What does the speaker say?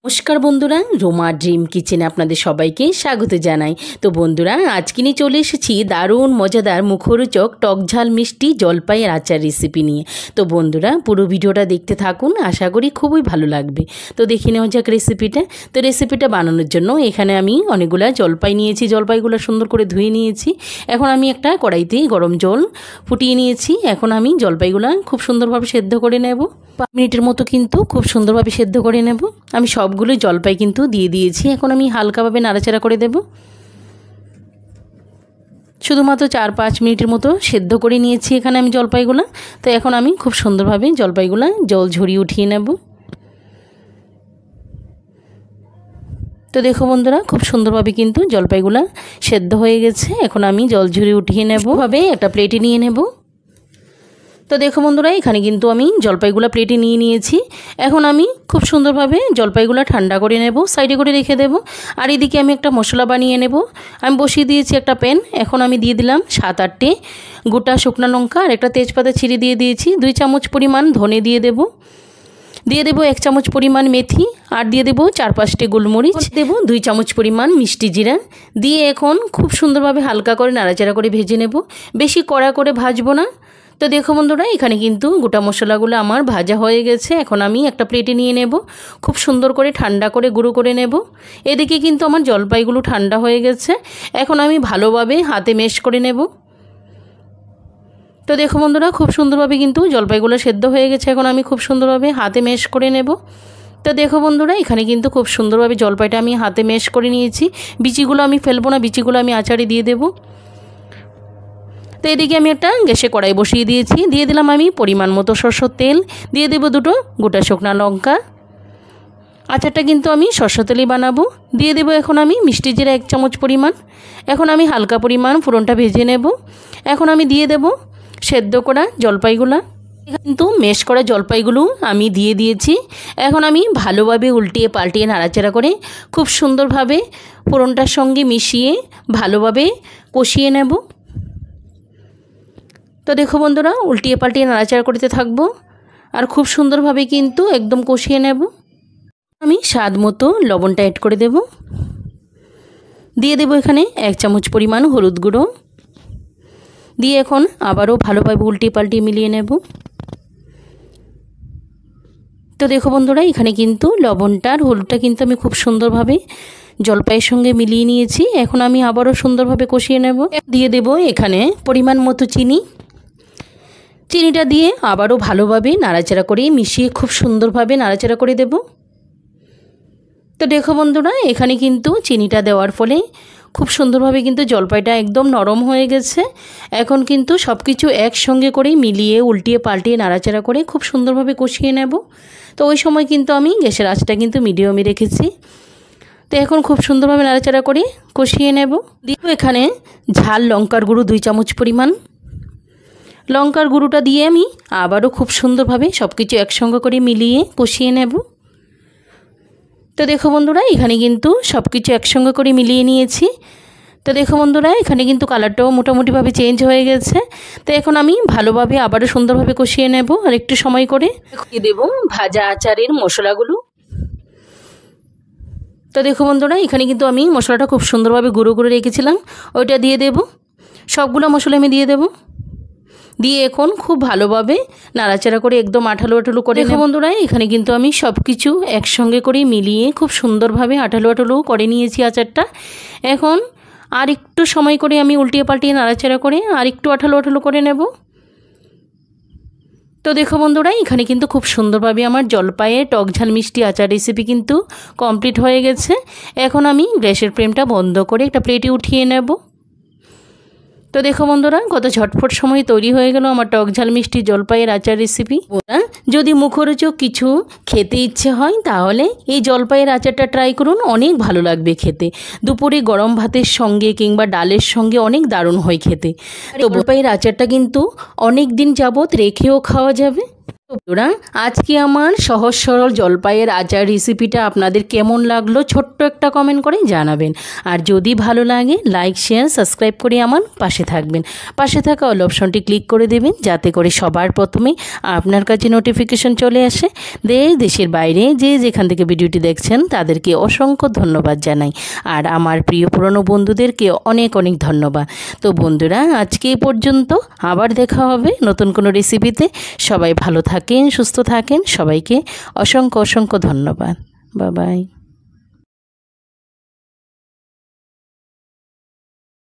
নমস্কার বন্ধুরা, রোমা ড্রিম কিচেনে আপনাদের সবাইকে স্বাগত জানাই। তো বন্ধুরা, আজকে নিয়ে চলে এসেছি দারুণ মজাদার মুখরোচক টক ঝাল মিষ্টি জলপাইয়ের আচার রেসিপি নিয়ে। তো বন্ধুরা, পুরো ভিডিওটা দেখতে থাকুন, আশা করি খুবই ভালো লাগবে। তো দেখে নেওয়া যাক রেসিপিটা। তো রেসিপিটা বানানোর জন্য এখানে আমি অনেকগুলো জলপাই নিয়েছি, জলপাইগুলো সুন্দর করে ধুয়ে নিয়েছি। এখন আমি একটা কড়াইতে গরম জল ফুটিয়ে নিয়েছি। এখন আমি জলপাইগুলো খুব সুন্দরভাবে সেদ্ধ করে নেব। 5 মিনিটের মতো কিন্তু খুব সুন্দরভাবে সেদ্ধ করে নেব। আমি সবগুলো জলপাই কিন্তু দিয়ে দিয়েছি। এখন আমি হালকাভাবে নাড়াচাড়া করে দেব। শুধুমাত্র 4-5 মিনিটের মতো সেদ্ধ করে নিয়েছি এখানে আমি জলপাইগুলো। তো এখন আমি খুব সুন্দরভাবে জলপাইগুলো জল ঝরিয়ে উঠিয়ে নেব। তো দেখো বন্ধুরা, খুব সুন্দরভাবে কিন্তু জলপাইগুলো সেদ্ধ হয়ে গেছে। এখন আমি জল ঝরিয়ে উঠিয়ে নেব, ভাবে একটা প্লেটে নিয়ে নেব। তো দেখো বন্ধুরা, এখানে কিন্তু আমি জলপাইগুলো প্লেটে নিয়ে নিয়েছি। এখন আমি খুব সুন্দরভাবে জলপাইগুলো ঠান্ডা করে নেব, সাইডে করে রেখে দেব। আর এদিকে আমি একটা মশলা বানিয়ে নেব। আমি বসিয়ে দিয়েছি একটা প্যান। এখন আমি দিয়ে দিলাম 7-8টে গোটা শুকনো লঙ্কা আর একটা তেজপাতা ছিঁড়ে দিয়ে দিয়েছি। 2 চামচ পরিমাণ ধনে দিয়ে দেব। 1 চামচ পরিমাণ মেথি আর দিয়ে দেবো 4-5টে গোলমরিচ, দেবো 2 চামচ পরিমাণ মিষ্টি জিরা দিয়ে এখন খুব সুন্দরভাবে হালকা করে নাড়াচাড়া করে ভেজে নেব। বেশি কড়া করে ভাজবো না। তো দেখো বন্ধুরা, এখানে কিন্তু গোটা মশলাগুলো আমার ভাজা হয়ে গেছে। এখন আমি একটা প্লেটে নিয়ে নেব, খুব সুন্দর করে ঠান্ডা করে গুঁড়ো করে নেব। এদিকে কিন্তু আমার জলপাইগুলো ঠান্ডা হয়ে গেছে। এখন আমি ভালোভাবে হাতে ম্যাশ করে নেব। তো দেখো বন্ধুরা, খুব সুন্দরভাবে কিন্তু জলপাইগুলো সেদ্ধ হয়ে গেছে। এখন আমি খুব সুন্দরভাবে হাতে ম্যাশ করে নেব। তো দেখো বন্ধুরা, এখানে কিন্তু খুব সুন্দরভাবে জলপাইটা আমি হাতে ম্যাশ করে নিয়েছি। বিচিগুলো আমি ফেলবো না, বিচিগুলো আমি আচারে দিয়ে দেব। তো এদিকে আমি একটা গ্যাসে কড়াই বসিয়ে দিয়েছি। দিয়ে দিলাম আমি পরিমাণ মতো সরষের তেল, দিয়ে দেবো 2টো গোটা শুকনো লঙ্কা। আচারটা কিন্তু আমি সরষের তেলেই বানাবো। দিয়ে দেবো এখন আমি মিষ্টি জিরা 1 চামচ পরিমাণ। এখন আমি হালকা পরিমাণ ফোড়নটা ভেজে নেব। এখন আমি দিয়ে দেব সেদ্ধ করা জলপাইগুলো। কিন্তু ম্যাশ করা জলপাইগুলো আমি দিয়ে দিয়েছি। এখন আমি ভালোভাবে উল্টিয়ে পাল্টিয়ে নাড়াচাড়া করে খুব সুন্দরভাবে ফোড়নটার সঙ্গে মিশিয়ে ভালোভাবে কষিয়ে নেব। তো দেখো বন্ধুরা, উল্টিয়ে পাল্টিয়ে নাড়াচাড়া করতে থাকবো আর খুব সুন্দরভাবে কিন্তু একদম কষিয়ে নেব। আমি স্বাদ মতো লবণটা অ্যাড করে দেব। দিয়ে দেব এখানে 1 চামচ পরিমাণ হলুদ গুঁড়ো দিয়ে এখন আবারও ভালোভাবে উল্টিয়ে পাল্টিয়ে মিলিয়ে নেব। তো দেখো বন্ধুরা, এখানে কিন্তু লবণটা আর হলুদটা কিন্তু আমি খুব সুন্দরভাবে জলপাইয়ের সঙ্গে মিলিয়ে নিয়েছি। এখন আমি আবারও সুন্দরভাবে কষিয়ে নেব। দিয়ে দেব এখানে পরিমাণ মতো চিনি। চিনিটা দিয়ে আবারও ভালোভাবে নাড়াচাড়া করে মিশিয়ে খুব সুন্দরভাবে নাড়াচাড়া করে দেব। তো দেখো বন্ধুরা, এখানে কিন্তু চিনিটা দেওয়ার ফলে খুব সুন্দরভাবে কিন্তু জলপাইটা একদম নরম হয়ে গেছে। এখন কিন্তু সব কিছু একসঙ্গে করে মিলিয়ে উল্টিয়ে পাল্টিয়ে নাড়াচাড়া করে খুব সুন্দরভাবে কষিয়ে নেব। তো ওই সময় কিন্তু আমি গ্যাসের আঁচটা কিন্তু মিডিয়ামে রেখেছি। তো এখন খুব সুন্দরভাবে নাড়াচাড়া করে কষিয়ে নেব। দিয়ে এখানে ঝাল লঙ্কার গুঁড়ো 2 চামচ পরিমাণ। লঙ্কার গুঁড়োটা দিয়ে আমি আবারও খুব সুন্দরভাবে সব কিছু একসঙ্গে করে মিলিয়ে কষিয়ে নেব। তো দেখো বন্ধুরা, এখানে কিন্তু সব কিছু একসঙ্গে করে মিলিয়ে নিয়েছি। তো দেখো বন্ধুরা, এখানে কিন্তু কালারটাও মোটামুটিভাবে চেঞ্জ হয়ে গেছে। তো এখন আমি ভালোভাবে আবারও সুন্দরভাবে কষিয়ে নেব আর একটু সময় করে দিয়ে দেব ভাজা আচারের মশলাগুলো। তো দেখো বন্ধুরা, এখানে কিন্তু আমি মশলাটা খুব সুন্দরভাবে গুঁড়ো করে রেখেছিলাম, ওইটা দিয়ে দেব। সবগুলো মশলা আমি দিয়ে দেব। দিয়ে এখন খুব ভালোভাবে নাড়াচাড়া করে একদম আঠালো আঠালো করে দেখো বন্ধুরা, এখানে কিন্তু আমি সব কিছু একসঙ্গে করে মিলিয়ে খুব সুন্দরভাবে আঠালো আঠালো করে নিয়েছি আচারটা। এখন আর একটু সময় করে আমি উল্টিয়ে পাল্টিয়ে নাড়াচাড়া করে আর একটু আঠালো আঠালো করে নেব। তো দেখো বন্ধুরা, এখানে কিন্তু খুব সুন্দরভাবে আমার জলপাইয়ের টক ঝাল মিষ্টি আচার রেসিপি কিন্তু কমপ্লিট হয়ে গেছে। এখন আমি গ্যাসের ফ্লেমটা বন্ধ করে একটা প্লেটে উঠিয়ে নেব। তো দেখো বন্ধুরা, কত ঝটফট সময় তৈরি হয়ে গেল আমার টক ঝাল মিষ্টি জলপাইয়ের আচার রেসিপি। যদি মুখরোচক কিছু খেতে ইচ্ছে হয় তাহলে এই জলপাইয়ের আচারটা ট্রাই করুন, অনেক ভালো লাগবে খেতে। দুপুরে গরম ভাতের সঙ্গে কিংবা ডালের সঙ্গে অনেক দারুণ হয় খেতে। তো জলপাইয়ের আচারটা কিন্তু অনেক দিন যাবত রেখেও খাওয়া যাবে। বন্ধুরা, আজকে আমার সহজ সরল জলপাইয়ের আচার রেসিপিটা আপনাদের কেমন লাগলো ছোট্ট একটা কমেন্ট করে জানাবেন। আর যদি ভালো লাগে লাইক শেয়ার সাবস্ক্রাইব করে আমার পাশে থাকবেন। পাশে থাকা অল অপশনটি ক্লিক করে দেবেন যাতে করে সবার প্রথমে আপনার কাছে নোটিফিকেশন চলে আসে। দেশের বাইরে যে যেখান থেকে ভিডিওটি দেখছেন তাদেরকে অসংখ্য ধন্যবাদ জানাই। আর আমার প্রিয় পুরনো বন্ধুদেরকে অনেক অনেক ধন্যবাদ। তো বন্ধুরা, আজকে এই পর্যন্ত, আবার দেখা হবে নতুন কোনো রেসিপিতে। সবাই ভালো থাকেন, সুস্থ থাকেন, সবাইকে অসংখ্য অসংখ্য ধন্যবাদ। Bye bye.